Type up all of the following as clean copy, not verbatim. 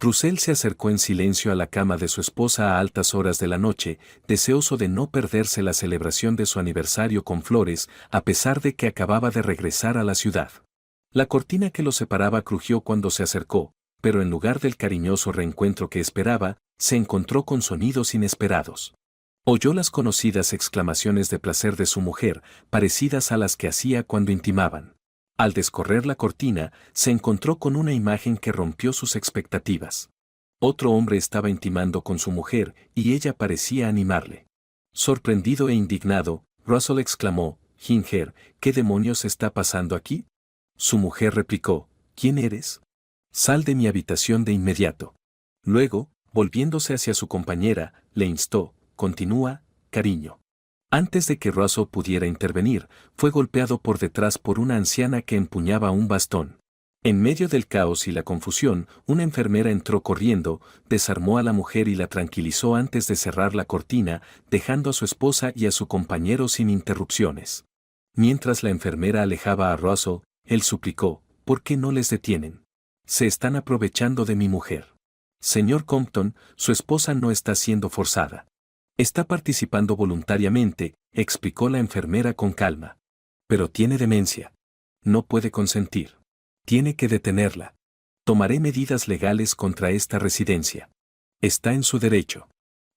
Russell se acercó en silencio a la cama de su esposa a altas horas de la noche, deseoso de no perderse la celebración de su aniversario con flores, a pesar de que acababa de regresar a la ciudad. La cortina que los separaba crujió cuando se acercó, pero en lugar del cariñoso reencuentro que esperaba, se encontró con sonidos inesperados. Oyó las conocidas exclamaciones de placer de su mujer, parecidas a las que hacía cuando intimaban. Al descorrer la cortina, se encontró con una imagen que rompió sus expectativas. Otro hombre estaba intimando con su mujer y ella parecía animarle. Sorprendido e indignado, Russell exclamó: «Ginger, ¿qué demonios está pasando aquí?». Su mujer replicó: «¿Quién eres? Sal de mi habitación de inmediato». Luego, volviéndose hacia su compañera, le instó: «Continúa, cariño». Antes de que Russell pudiera intervenir, fue golpeado por detrás por una anciana que empuñaba un bastón. En medio del caos y la confusión, una enfermera entró corriendo, desarmó a la mujer y la tranquilizó antes de cerrar la cortina, dejando a su esposa y a su compañero sin interrupciones. Mientras la enfermera alejaba a Russell, él suplicó: «¿Por qué no les detienen? Se están aprovechando de mi mujer. Señor Compton, su esposa no está siendo forzada. Está participando voluntariamente», explicó la enfermera con calma. «Pero tiene demencia. No puede consentir. Tiene que detenerla. Tomaré medidas legales contra esta residencia. Está en su derecho».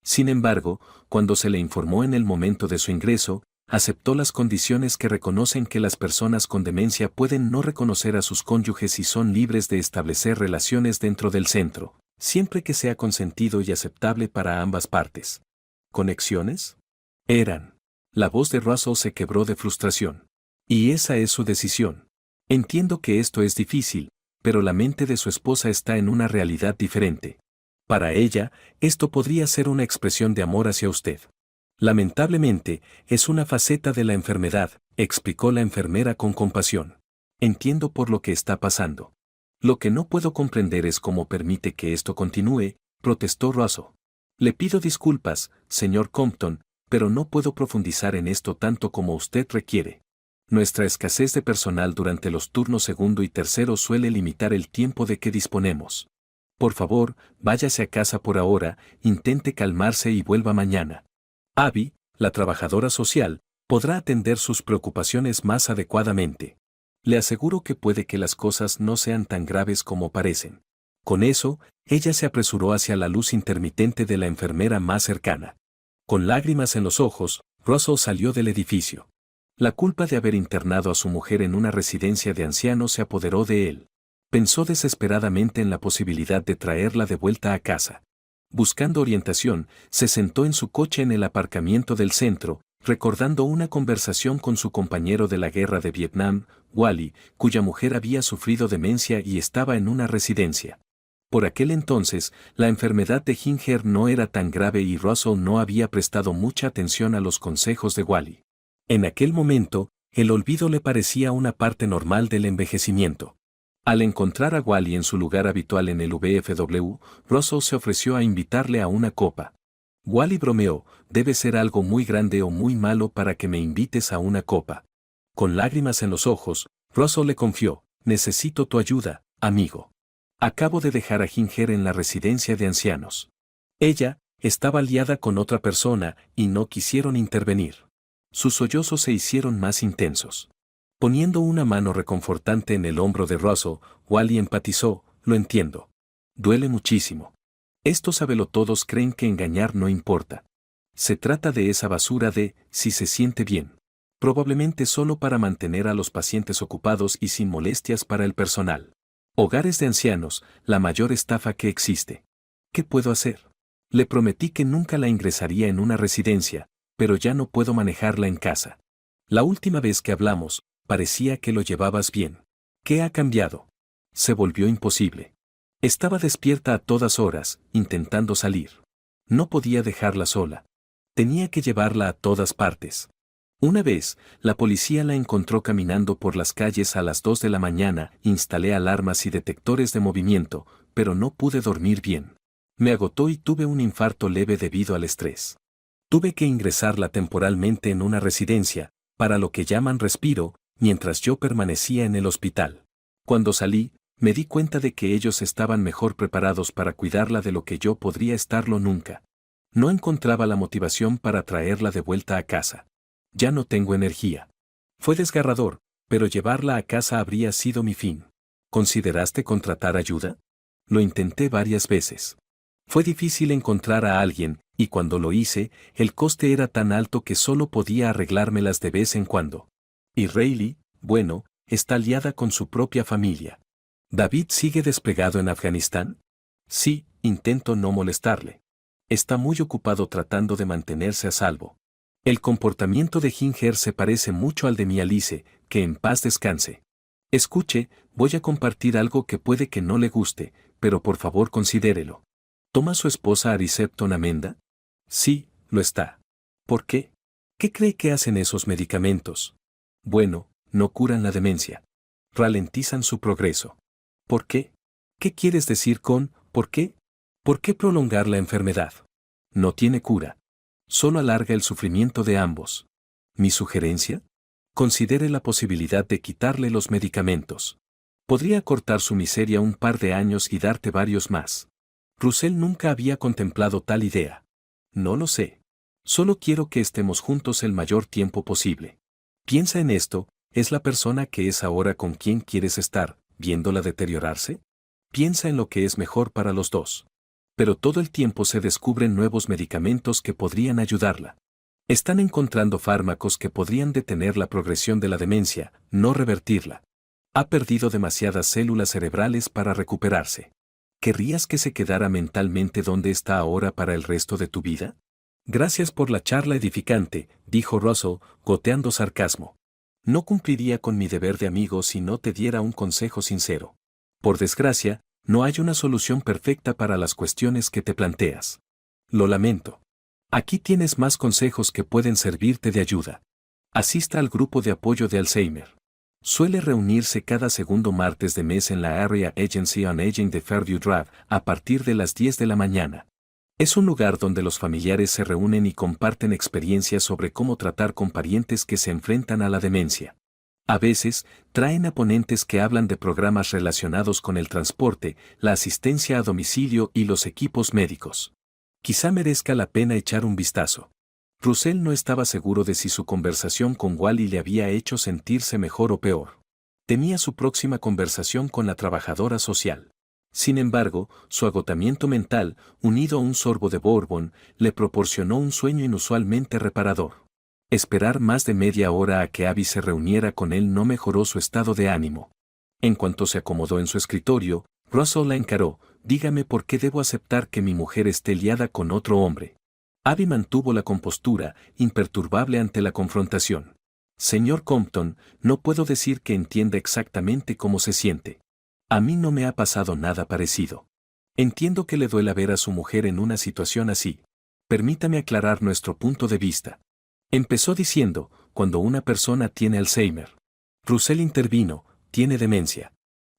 Sin embargo, cuando se le informó en el momento de su ingreso, aceptó las condiciones que reconocen que las personas con demencia pueden no reconocer a sus cónyuges y son libres de establecer relaciones dentro del centro, siempre que sea consentido y aceptable para ambas partes. ¿Conexiones? Eran. La voz de Russell se quebró de frustración. Y esa es su decisión. Entiendo que esto es difícil, pero la mente de su esposa está en una realidad diferente. Para ella, esto podría ser una expresión de amor hacia usted. Lamentablemente, es una faceta de la enfermedad, explicó la enfermera con compasión. Entiendo por lo que está pasando. Lo que no puedo comprender es cómo permite que esto continúe, protestó Russell. Le pido disculpas, señor Compton, pero no puedo profundizar en esto tanto como usted requiere. Nuestra escasez de personal durante los turnos segundo y tercero suele limitar el tiempo de que disponemos. Por favor, váyase a casa por ahora, intente calmarse y vuelva mañana. Abby, la trabajadora social, podrá atender sus preocupaciones más adecuadamente. Le aseguro que puede que las cosas no sean tan graves como parecen». Con eso, ella se apresuró hacia la luz intermitente de la enfermera más cercana. Con lágrimas en los ojos, Russell salió del edificio. La culpa de haber internado a su mujer en una residencia de ancianos se apoderó de él. Pensó desesperadamente en la posibilidad de traerla de vuelta a casa. Buscando orientación, se sentó en su coche en el aparcamiento del centro, recordando una conversación con su compañero de la guerra de Vietnam, Wally, cuya mujer había sufrido demencia y estaba en una residencia. Por aquel entonces, la enfermedad de Ginger no era tan grave y Russell no había prestado mucha atención a los consejos de Wally. En aquel momento, el olvido le parecía una parte normal del envejecimiento. Al encontrar a Wally en su lugar habitual en el VFW, Russell se ofreció a invitarle a una copa. Wally bromeó: «Debe ser algo muy grande o muy malo para que me invites a una copa». Con lágrimas en los ojos, Russell le confió: «Necesito tu ayuda, amigo. Acabo de dejar a Ginger en la residencia de ancianos. Ella estaba liada con otra persona y no quisieron intervenir». Sus sollozos se hicieron más intensos. Poniendo una mano reconfortante en el hombro de Russell, Wally empatizó: «Lo entiendo. Duele muchísimo. Estos sabelotodos creen que engañar no importa. Se trata de esa basura de si se siente bien. Probablemente solo para mantener a los pacientes ocupados y sin molestias para el personal. Hogares de ancianos, la mayor estafa que existe. ¿Qué puedo hacer? Le prometí que nunca la ingresaría en una residencia, pero ya no puedo manejarla en casa. La última vez que hablamos, parecía que lo llevabas bien. ¿Qué ha cambiado? Se volvió imposible. Estaba despierta a todas horas, intentando salir. No podía dejarla sola. Tenía que llevarla a todas partes. Una vez, la policía la encontró caminando por las calles a las 2 de la mañana, instalé alarmas y detectores de movimiento, pero no pude dormir bien. Me agotó y tuve un infarto leve debido al estrés. Tuve que ingresarla temporalmente en una residencia, para lo que llaman respiro, mientras yo permanecía en el hospital. Cuando salí, Me di cuenta de que ellos estaban mejor preparados para cuidarla de lo que yo podría estarlo nunca. No encontraba la motivación para traerla de vuelta a casa. Ya no tengo energía. Fue desgarrador, pero llevarla a casa habría sido mi fin. ¿Consideraste contratar ayuda? Lo intenté varias veces. Fue difícil encontrar a alguien, y cuando lo hice, el coste era tan alto que solo podía arreglármelas de vez en cuando. Y Riley, bueno, está liada con su propia familia. ¿David sigue desplegado en Afganistán? Sí, intento no molestarle. Está muy ocupado tratando de mantenerse a salvo. El comportamiento de Ginger se parece mucho al de mi Alice, que en paz descanse. Escuche, voy a compartir algo que puede que no le guste, pero por favor considérelo. ¿Toma su esposa Aricepton Amenda? Sí, lo está. ¿Por qué? ¿Qué cree que hacen esos medicamentos? Bueno, no curan la demencia. Ralentizan su progreso. ¿Por qué? ¿Qué quieres decir con por qué? ¿Por qué prolongar la enfermedad? No tiene cura. Solo alarga el sufrimiento de ambos. ¿Mi sugerencia? Considere la posibilidad de quitarle los medicamentos. Podría cortar su miseria un par de años y darte varios más. Russell nunca había contemplado tal idea. No lo sé. Solo quiero que estemos juntos el mayor tiempo posible. Piensa en esto, ¿es la persona que es ahora con quien quieres estar, viéndola deteriorarse? Piensa en lo que es mejor para los dos. Pero todo el tiempo se descubren nuevos medicamentos que podrían ayudarla. Están encontrando fármacos que podrían detener la progresión de la demencia, no revertirla. Ha perdido demasiadas células cerebrales para recuperarse. ¿Querrías que se quedara mentalmente donde está ahora para el resto de tu vida? Gracias por la charla edificante, dijo Russell, goteando sarcasmo. No cumpliría con mi deber de amigo si no te diera un consejo sincero. Por desgracia, no hay una solución perfecta para las cuestiones que te planteas. Lo lamento. Aquí tienes más consejos que pueden servirte de ayuda. Asista al grupo de apoyo de Alzheimer. Suele reunirse cada segundo martes de mes en la Area Agency on Aging de Fairview Drive a partir de las 10 de la mañana. Es un lugar donde los familiares se reúnen y comparten experiencias sobre cómo tratar con parientes que se enfrentan a la demencia. A veces, traen a ponentes que hablan de programas relacionados con el transporte, la asistencia a domicilio y los equipos médicos. Quizá merezca la pena echar un vistazo. Russell no estaba seguro de si su conversación con Wally le había hecho sentirse mejor o peor. Temía su próxima conversación con la trabajadora social. Sin embargo, su agotamiento mental, unido a un sorbo de bourbon, le proporcionó un sueño inusualmente reparador. Esperar más de media hora a que Abby se reuniera con él no mejoró su estado de ánimo. En cuanto se acomodó en su escritorio, Russell la encaró: dígame por qué debo aceptar que mi mujer esté liada con otro hombre. Abby mantuvo la compostura, imperturbable ante la confrontación. Señor Compton, no puedo decir que entienda exactamente cómo se siente. A mí no me ha pasado nada parecido. Entiendo que le duela ver a su mujer en una situación así. Permítame aclarar nuestro punto de vista. Empezó diciendo, cuando una persona tiene Alzheimer. Russell intervino: tiene demencia.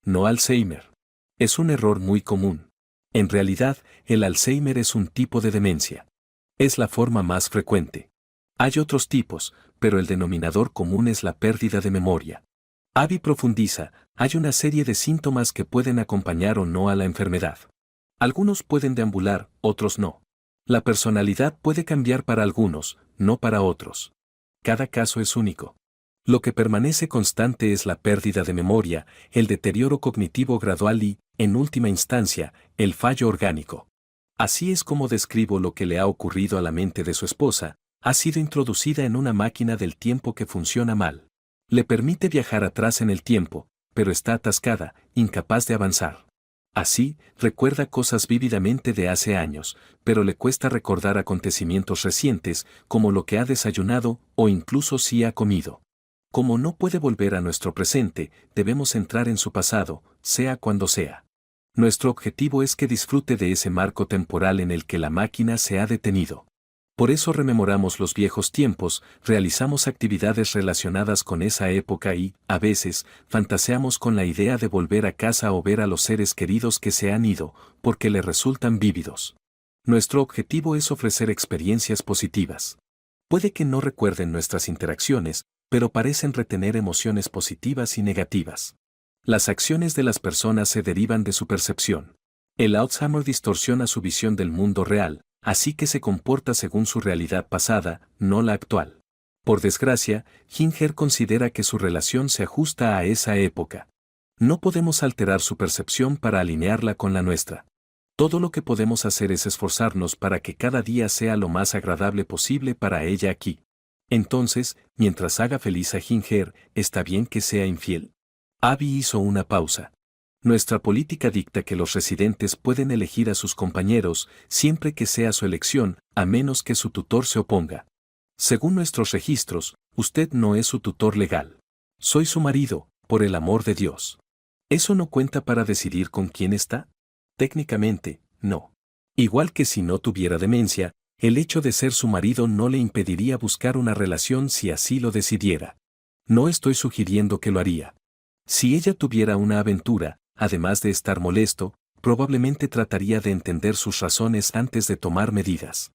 No Alzheimer. Es un error muy común. En realidad, el Alzheimer es un tipo de demencia. Es la forma más frecuente. Hay otros tipos, pero el denominador común es la pérdida de memoria. Abby profundiza: hay una serie de síntomas que pueden acompañar o no a la enfermedad. Algunos pueden deambular, otros no. La personalidad puede cambiar para algunos, no para otros. Cada caso es único. Lo que permanece constante es la pérdida de memoria, el deterioro cognitivo gradual y, en última instancia, el fallo orgánico. Así es como describo lo que le ha ocurrido a la mente de su esposa: ha sido introducida en una máquina del tiempo que funciona mal. Le permite viajar atrás en el tiempo, pero está atascada, incapaz de avanzar. Así, recuerda cosas vívidamente de hace años, pero le cuesta recordar acontecimientos recientes, como lo que ha desayunado o incluso si ha comido. Como no puede volver a nuestro presente, debemos entrar en su pasado, sea cuando sea. Nuestro objetivo es que disfrute de ese marco temporal en el que la máquina se ha detenido. Por eso rememoramos los viejos tiempos, realizamos actividades relacionadas con esa época y, a veces, fantaseamos con la idea de volver a casa o ver a los seres queridos que se han ido, porque le resultan vívidos. Nuestro objetivo es ofrecer experiencias positivas. Puede que no recuerden nuestras interacciones, pero parecen retener emociones positivas y negativas. Las acciones de las personas se derivan de su percepción. El Alzheimer distorsiona su visión del mundo real, así que se comporta según su realidad pasada, no la actual. Por desgracia, Ginger considera que su relación se ajusta a esa época. No podemos alterar su percepción para alinearla con la nuestra. Todo lo que podemos hacer es esforzarnos para que cada día sea lo más agradable posible para ella aquí. Entonces, mientras haga feliz a Ginger, ¿está bien que sea infiel? Abby hizo una pausa. Nuestra política dicta que los residentes pueden elegir a sus compañeros siempre que sea su elección, a menos que su tutor se oponga. Según nuestros registros, usted no es su tutor legal. Soy su marido, por el amor de Dios. ¿Eso no cuenta para decidir con quién está? Técnicamente, no. Igual que si no tuviera demencia, el hecho de ser su marido no le impediría buscar una relación si así lo decidiera. No estoy sugiriendo que lo haría. Si ella tuviera una aventura, además de estar molesto, probablemente trataría de entender sus razones antes de tomar medidas.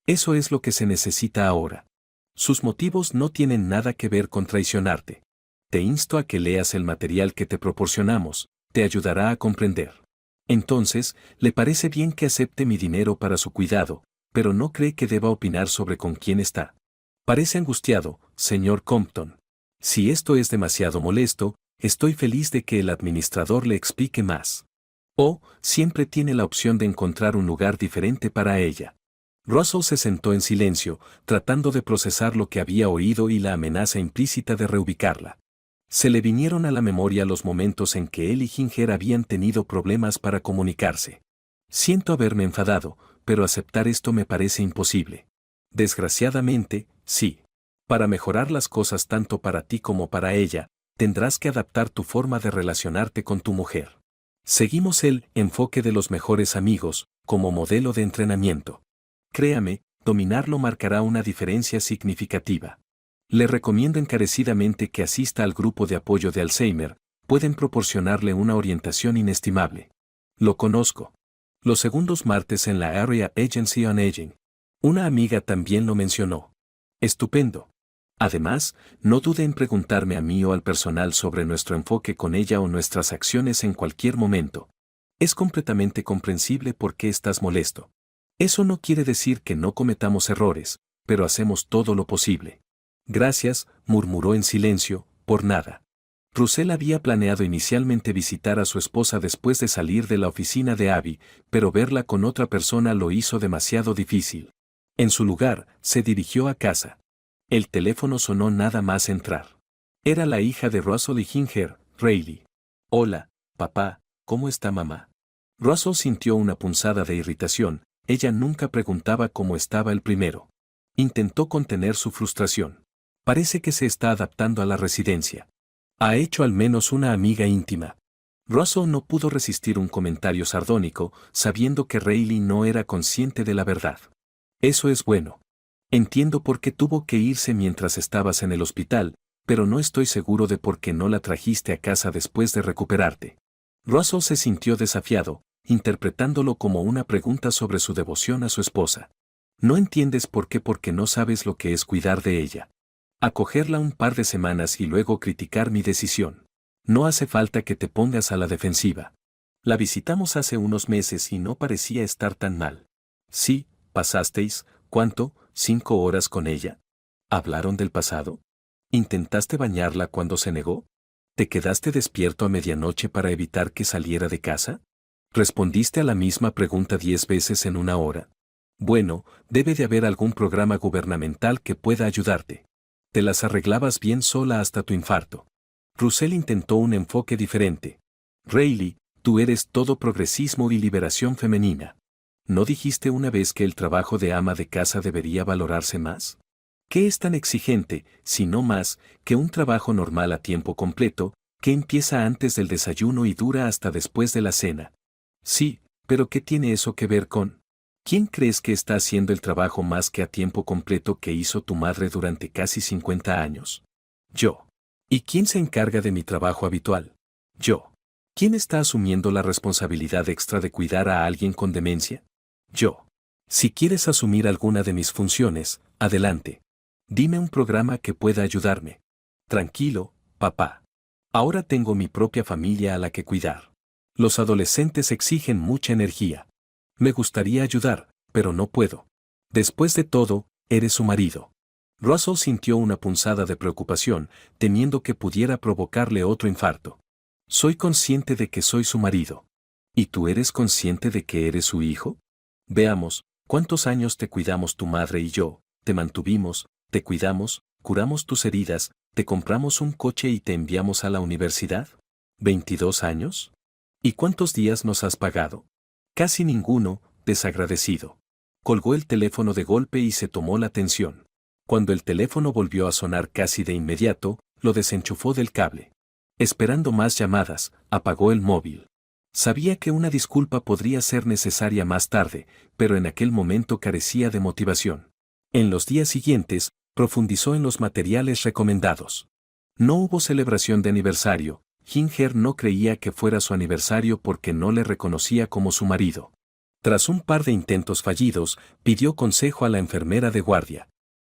Eso es lo que se necesita ahora. Sus motivos no tienen nada que ver con traicionarte. Te insto a que leas el material que te proporcionamos, te ayudará a comprender. Entonces, le parece bien que acepte mi dinero para su cuidado, pero no cree que deba opinar sobre con quién está. Parece angustiado, señor Compton. Si esto es demasiado molesto, estoy feliz de que el administrador le explique más. O, siempre tiene la opción de encontrar un lugar diferente para ella. Russell se sentó en silencio, tratando de procesar lo que había oído y la amenaza implícita de reubicarla. Se le vinieron a la memoria los momentos en que él y Ginger habían tenido problemas para comunicarse. Siento haberme enfadado, pero aceptar esto me parece imposible. Desgraciadamente, sí. Para mejorar las cosas tanto para ti como para ella, tendrás que adaptar tu forma de relacionarte con tu mujer. Seguimos el enfoque de los mejores amigos como modelo de entrenamiento. Créame, dominarlo marcará una diferencia significativa. Le recomiendo encarecidamente que asista al grupo de apoyo de Alzheimer, pueden proporcionarle una orientación inestimable. Lo conozco. Los segundos martes en la Area Agency on Aging. Una amiga también lo mencionó. Estupendo. Además, no dude en preguntarme a mí o al personal sobre nuestro enfoque con ella o nuestras acciones en cualquier momento. Es completamente comprensible por qué estás molesto. Eso no quiere decir que no cometamos errores, pero hacemos todo lo posible. Gracias, murmuró en silencio, por nada. Russell había planeado inicialmente visitar a su esposa después de salir de la oficina de Abby, pero verla con otra persona lo hizo demasiado difícil. En su lugar, se dirigió a casa. El teléfono sonó nada más entrar. Era la hija de Russell y Ginger, Riley. Hola, papá, ¿cómo está mamá? Russell sintió una punzada de irritación, ella nunca preguntaba cómo estaba el primero. Intentó contener su frustración. Parece que se está adaptando a la residencia. Ha hecho al menos una amiga íntima. Russell no pudo resistir un comentario sardónico, sabiendo que Riley no era consciente de la verdad. Eso es bueno. Entiendo por qué tuvo que irse mientras estabas en el hospital, pero no estoy seguro de por qué no la trajiste a casa después de recuperarte. Russell se sintió desafiado, interpretándolo como una pregunta sobre su devoción a su esposa. No entiendes por qué porque no sabes lo que es cuidar de ella. Acogerla un par de semanas y luego criticar mi decisión. No hace falta que te pongas a la defensiva. La visitamos hace unos meses y no parecía estar tan mal. Sí, pasasteis, ¿cuánto? 5 horas con ella. ¿Hablaron del pasado? ¿Intentaste bañarla cuando se negó? ¿Te quedaste despierto a medianoche para evitar que saliera de casa? ¿Respondiste a la misma pregunta 10 veces en una hora? Bueno, debe de haber algún programa gubernamental que pueda ayudarte. Te las arreglabas bien sola hasta tu infarto. Russell intentó un enfoque diferente. Riley, tú eres todo progresismo y liberación femenina. ¿No dijiste una vez que el trabajo de ama de casa debería valorarse más? ¿Qué es tan exigente, si no más, que un trabajo normal a tiempo completo, que empieza antes del desayuno y dura hasta después de la cena? Sí, pero ¿qué tiene eso que ver con? ¿Quién crees que está haciendo el trabajo más que a tiempo completo que hizo tu madre durante casi 50 años? Yo. ¿Y quién se encarga de mi trabajo habitual? Yo. ¿Quién está asumiendo la responsabilidad extra de cuidar a alguien con demencia? Yo. Si quieres asumir alguna de mis funciones, adelante. Dime un programa que pueda ayudarme. Tranquilo, papá. Ahora tengo mi propia familia a la que cuidar. Los adolescentes exigen mucha energía. Me gustaría ayudar, pero no puedo. Después de todo, eres su marido. Russell sintió una punzada de preocupación, temiendo que pudiera provocarle otro infarto. Soy consciente de que soy su marido. ¿Y tú eres consciente de que eres su hijo? Veamos, ¿cuántos años te cuidamos tu madre y yo? Te mantuvimos, te cuidamos, curamos tus heridas, te compramos un coche y te enviamos a la universidad. ¿22 años? ¿Y cuántos días nos has pagado? Casi ninguno, desagradecido. Colgó el teléfono de golpe y se tomó la tensión. Cuando el teléfono volvió a sonar casi de inmediato, lo desenchufó del cable. Esperando más llamadas, apagó el móvil. Sabía que una disculpa podría ser necesaria más tarde, pero en aquel momento carecía de motivación. En los días siguientes, profundizó en los materiales recomendados. No hubo celebración de aniversario. Ginger no creía que fuera su aniversario porque no le reconocía como su marido. Tras un par de intentos fallidos, pidió consejo a la enfermera de guardia.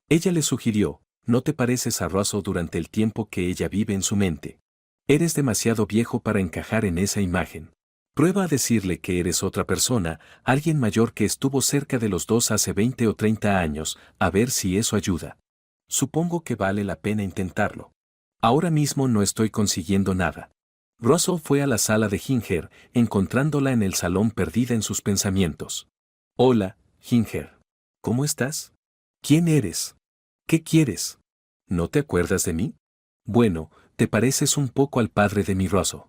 Ella le sugirió, no te pareces a Russell durante el tiempo que ella vive en su mente. Eres demasiado viejo para encajar en esa imagen. Prueba a decirle que eres otra persona, alguien mayor que estuvo cerca de los dos hace 20 o 30 años, a ver si eso ayuda. Supongo que vale la pena intentarlo. Ahora mismo no estoy consiguiendo nada. Russell fue a la sala de Ginger, encontrándola en el salón perdida en sus pensamientos. Hola, Ginger. ¿Cómo estás? ¿Quién eres? ¿Qué quieres? ¿No te acuerdas de mí? Bueno, te pareces un poco al padre de mi Russell.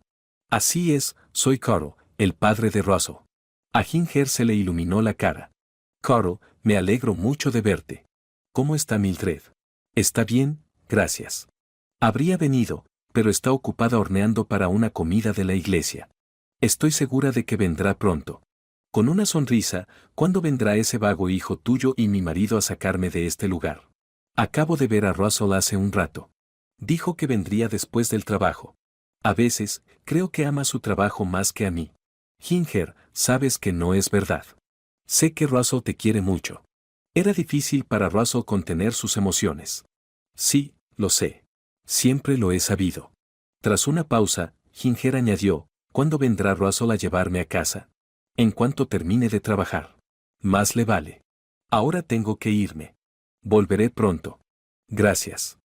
Así es, soy Carl, el padre de Russell. A Ginger se le iluminó la cara. Carl, me alegro mucho de verte. ¿Cómo está Mildred? Está bien, gracias. Habría venido, pero está ocupada horneando para una comida de la iglesia. Estoy segura de que vendrá pronto. Con una sonrisa, ¿cuándo vendrá ese vago hijo tuyo y mi marido a sacarme de este lugar? Acabo de ver a Russell hace un rato. Dijo que vendría después del trabajo. A veces, creo que ama su trabajo más que a mí. Ginger, sabes que no es verdad. Sé que Russell te quiere mucho. Era difícil para Russell contener sus emociones. Sí, lo sé. Siempre lo he sabido. Tras una pausa, Ginger añadió, ¿cuándo vendrá Russell a llevarme a casa? En cuanto termine de trabajar. Más le vale. Ahora tengo que irme. Volveré pronto. Gracias.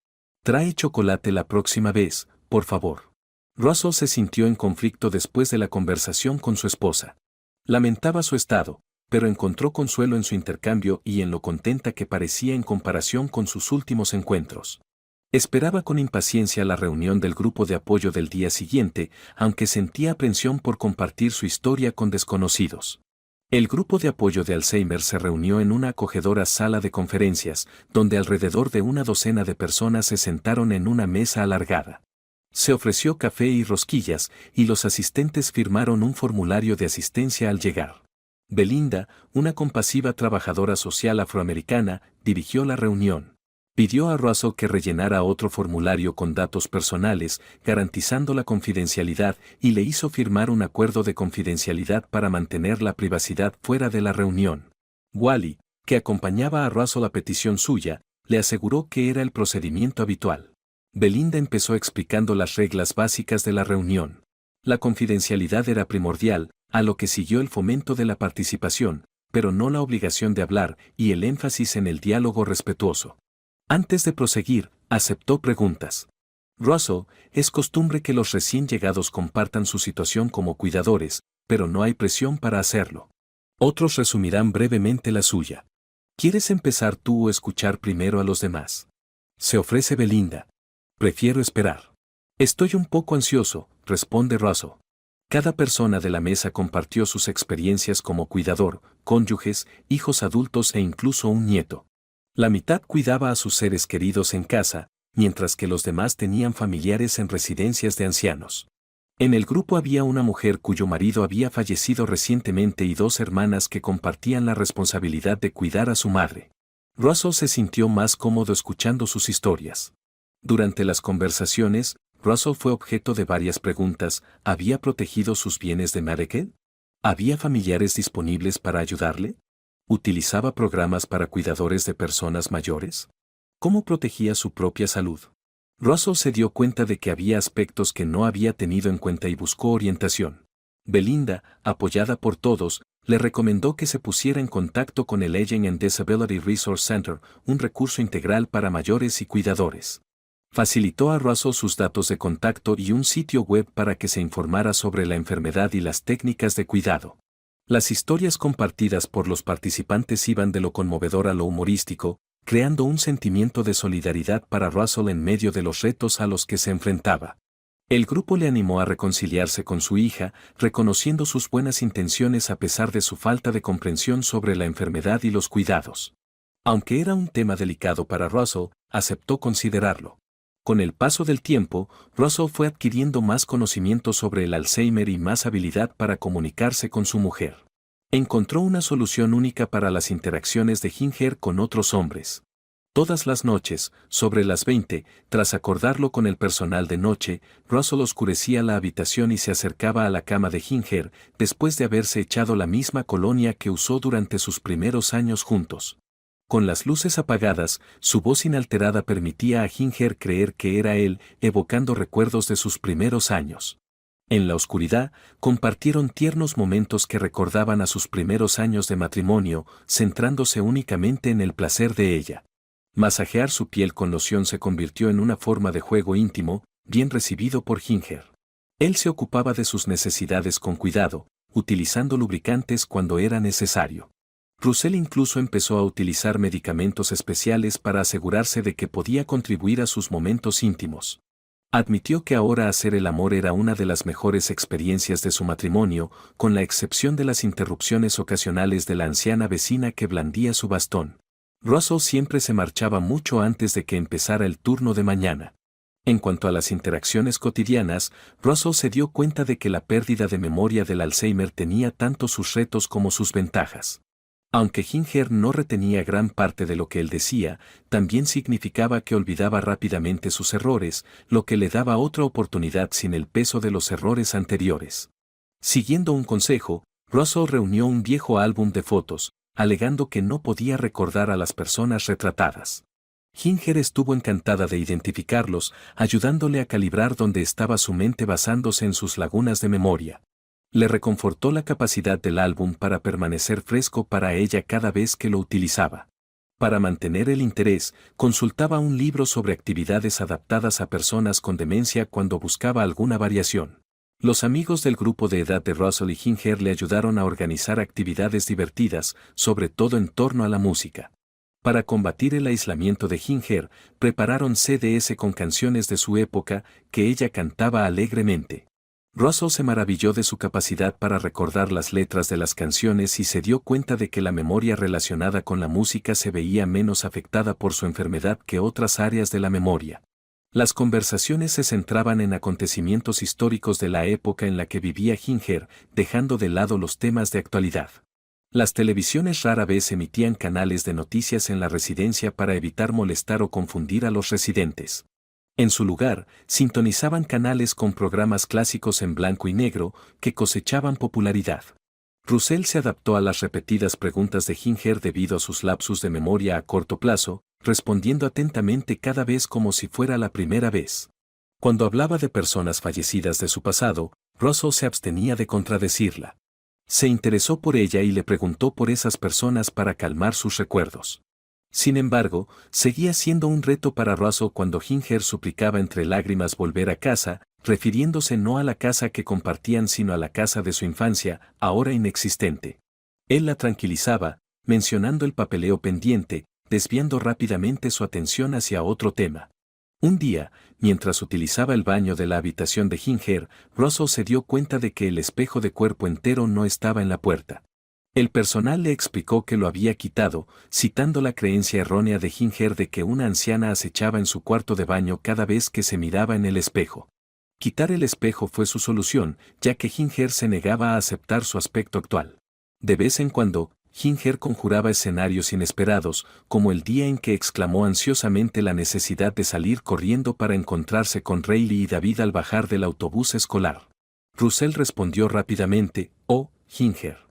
Trae chocolate la próxima vez, por favor. Russell se sintió en conflicto después de la conversación con su esposa. Lamentaba su estado, pero encontró consuelo en su intercambio y en lo contenta que parecía en comparación con sus últimos encuentros. Esperaba con impaciencia la reunión del grupo de apoyo del día siguiente, aunque sentía aprensión por compartir su historia con desconocidos. El grupo de apoyo de Alzheimer se reunió en una acogedora sala de conferencias, donde alrededor de una docena de personas se sentaron en una mesa alargada. Se ofreció café y rosquillas, y los asistentes firmaron un formulario de asistencia al llegar. Belinda, una compasiva trabajadora social afroamericana, dirigió la reunión. Pidió a Russell que rellenara otro formulario con datos personales, garantizando la confidencialidad, y le hizo firmar un acuerdo de confidencialidad para mantener la privacidad fuera de la reunión. Wally, que acompañaba a Russell a petición suya, le aseguró que era el procedimiento habitual. Belinda empezó explicando las reglas básicas de la reunión. La confidencialidad era primordial, a lo que siguió el fomento de la participación, pero no la obligación de hablar, y el énfasis en el diálogo respetuoso. Antes de proseguir, aceptó preguntas. Russell, es costumbre que los recién llegados compartan su situación como cuidadores, pero no hay presión para hacerlo. Otros resumirán brevemente la suya. ¿Quieres empezar tú o escuchar primero a los demás? Se ofrece Belinda. Prefiero esperar. Estoy un poco ansioso, responde Russell. Cada persona de la mesa compartió sus experiencias como cuidador, cónyuges, hijos adultos e incluso un nieto. La mitad cuidaba a sus seres queridos en casa, mientras que los demás tenían familiares en residencias de ancianos. En el grupo había una mujer cuyo marido había fallecido recientemente y dos hermanas que compartían la responsabilidad de cuidar a su madre. Russell se sintió más cómodo escuchando sus historias. Durante las conversaciones, Russell fue objeto de varias preguntas. ¿Había protegido sus bienes de Medicaid? ¿Había familiares disponibles para ayudarle? ¿Utilizaba programas para cuidadores de personas mayores? ¿Cómo protegía su propia salud? Russell se dio cuenta de que había aspectos que no había tenido en cuenta y buscó orientación. Belinda, apoyada por todos, le recomendó que se pusiera en contacto con el Aging and Disability Resource Center, un recurso integral para mayores y cuidadores. Facilitó a Russell sus datos de contacto y un sitio web para que se informara sobre la enfermedad y las técnicas de cuidado. Las historias compartidas por los participantes iban de lo conmovedor a lo humorístico, creando un sentimiento de solidaridad para Russell en medio de los retos a los que se enfrentaba. El grupo le animó a reconciliarse con su hija, reconociendo sus buenas intenciones a pesar de su falta de comprensión sobre la enfermedad y los cuidados. Aunque era un tema delicado para Russell, aceptó considerarlo. Con el paso del tiempo, Russell fue adquiriendo más conocimiento sobre el Alzheimer y más habilidad para comunicarse con su mujer. Encontró una solución única para las interacciones de Ginger con otros hombres. Todas las noches, sobre las 20, tras acordarlo con el personal de noche, Russell oscurecía la habitación y se acercaba a la cama de Ginger, después de haberse echado la misma colonia que usó durante sus primeros años juntos. Con las luces apagadas, su voz inalterada permitía a Ginger creer que era él, evocando recuerdos de sus primeros años. En la oscuridad, compartieron tiernos momentos que recordaban a sus primeros años de matrimonio, centrándose únicamente en el placer de ella. Masajear su piel con loción se convirtió en una forma de juego íntimo, bien recibido por Ginger. Él se ocupaba de sus necesidades con cuidado, utilizando lubricantes cuando era necesario. Russell incluso empezó a utilizar medicamentos especiales para asegurarse de que podía contribuir a sus momentos íntimos. Admitió que ahora hacer el amor era una de las mejores experiencias de su matrimonio, con la excepción de las interrupciones ocasionales de la anciana vecina que blandía su bastón. Russell siempre se marchaba mucho antes de que empezara el turno de mañana. En cuanto a las interacciones cotidianas, Russell se dio cuenta de que la pérdida de memoria del Alzheimer tenía tanto sus retos como sus ventajas. Aunque Ginger no retenía gran parte de lo que él decía, también significaba que olvidaba rápidamente sus errores, lo que le daba otra oportunidad sin el peso de los errores anteriores. Siguiendo un consejo, Russell reunió un viejo álbum de fotos, alegando que no podía recordar a las personas retratadas. Ginger estuvo encantada de identificarlos, ayudándole a calibrar dónde estaba su mente basándose en sus lagunas de memoria. Le reconfortó la capacidad del álbum para permanecer fresco para ella cada vez que lo utilizaba. Para mantener el interés, consultaba un libro sobre actividades adaptadas a personas con demencia cuando buscaba alguna variación. Los amigos del grupo de edad de Russell y Ginger le ayudaron a organizar actividades divertidas, sobre todo en torno a la música. Para combatir el aislamiento de Ginger, prepararon CDs con canciones de su época que ella cantaba alegremente. Russell se maravilló de su capacidad para recordar las letras de las canciones y se dio cuenta de que la memoria relacionada con la música se veía menos afectada por su enfermedad que otras áreas de la memoria. Las conversaciones se centraban en acontecimientos históricos de la época en la que vivía Ginger, dejando de lado los temas de actualidad. Las televisiones rara vez emitían canales de noticias en la residencia para evitar molestar o confundir a los residentes. En su lugar, sintonizaban canales con programas clásicos en blanco y negro que cosechaban popularidad. Russell se adaptó a las repetidas preguntas de Ginger debido a sus lapsus de memoria a corto plazo, respondiendo atentamente cada vez como si fuera la primera vez. Cuando hablaba de personas fallecidas de su pasado, Russell se abstenía de contradecirla. Se interesó por ella y le preguntó por esas personas para calmar sus recuerdos. Sin embargo, seguía siendo un reto para Russell cuando Ginger suplicaba entre lágrimas volver a casa, refiriéndose no a la casa que compartían sino a la casa de su infancia, ahora inexistente. Él la tranquilizaba, mencionando el papeleo pendiente, desviando rápidamente su atención hacia otro tema. Un día, mientras utilizaba el baño de la habitación de Ginger, Russell se dio cuenta de que el espejo de cuerpo entero no estaba en la puerta. El personal le explicó que lo había quitado, citando la creencia errónea de Ginger de que una anciana acechaba en su cuarto de baño cada vez que se miraba en el espejo. Quitar el espejo fue su solución, ya que Ginger se negaba a aceptar su aspecto actual. De vez en cuando, Ginger conjuraba escenarios inesperados, como el día en que exclamó ansiosamente la necesidad de salir corriendo para encontrarse con Riley y David al bajar del autobús escolar. Russell respondió rápidamente: «Oh, Ginger.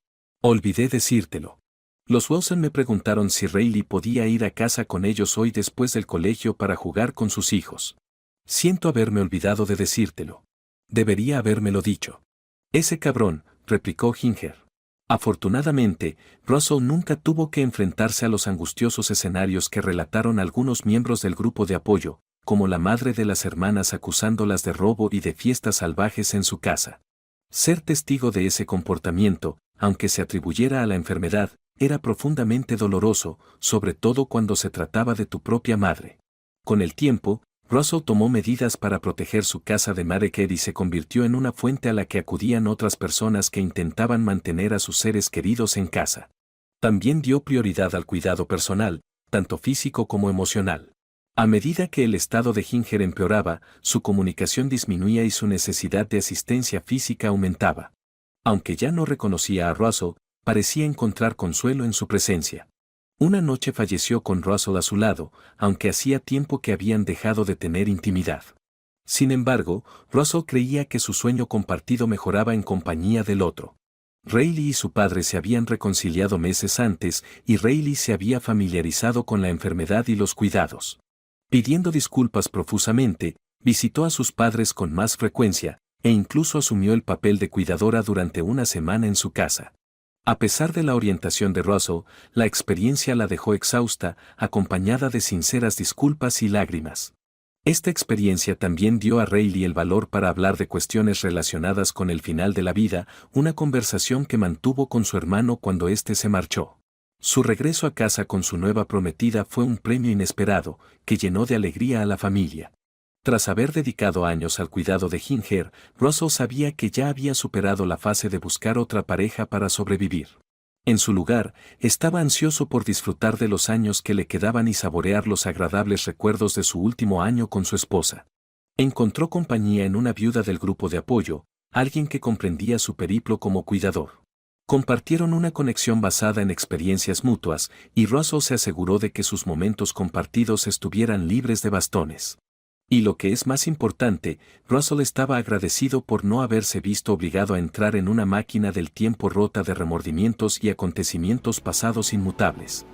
Olvidé decírtelo. Los Wilson me preguntaron si Riley podía ir a casa con ellos hoy después del colegio para jugar con sus hijos. Siento haberme olvidado de decírtelo. Debería habérmelo dicho. Ese cabrón, replicó Ginger. Afortunadamente, Russell nunca tuvo que enfrentarse a los angustiosos escenarios que relataron algunos miembros del grupo de apoyo, como la madre de las hermanas acusándolas de robo y de fiestas salvajes en su casa. Ser testigo de ese comportamiento, aunque se atribuyera a la enfermedad, era profundamente doloroso, sobre todo cuando se trataba de tu propia madre. Con el tiempo, Russell tomó medidas para proteger su casa de Madeked y se convirtió en una fuente a la que acudían otras personas que intentaban mantener a sus seres queridos en casa. También dio prioridad al cuidado personal, tanto físico como emocional. A medida que el estado de Ginger empeoraba, su comunicación disminuía y su necesidad de asistencia física aumentaba. Aunque ya no reconocía a Russell, parecía encontrar consuelo en su presencia. Una noche falleció con Russell a su lado, aunque hacía tiempo que habían dejado de tener intimidad. Sin embargo, Russell creía que su sueño compartido mejoraba en compañía del otro. Rayleigh y su padre se habían reconciliado meses antes y Rayleigh se había familiarizado con la enfermedad y los cuidados. Pidiendo disculpas profusamente, visitó a sus padres con más frecuencia, e incluso asumió el papel de cuidadora durante una semana en su casa. A pesar de la orientación de Russell, la experiencia la dejó exhausta, acompañada de sinceras disculpas y lágrimas. Esta experiencia también dio a Rayleigh el valor para hablar de cuestiones relacionadas con el final de la vida, una conversación que mantuvo con su hermano cuando éste se marchó. Su regreso a casa con su nueva prometida fue un premio inesperado, que llenó de alegría a la familia. Tras haber dedicado años al cuidado de Ginger, Russell sabía que ya había superado la fase de buscar otra pareja para sobrevivir. En su lugar, estaba ansioso por disfrutar de los años que le quedaban y saborear los agradables recuerdos de su último año con su esposa. Encontró compañía en una viuda del grupo de apoyo, alguien que comprendía su periplo como cuidador. Compartieron una conexión basada en experiencias mutuas, y Russell se aseguró de que sus momentos compartidos estuvieran libres de bastones. Y lo que es más importante, Russell estaba agradecido por no haberse visto obligado a entrar en una máquina del tiempo rota de remordimientos y acontecimientos pasados inmutables.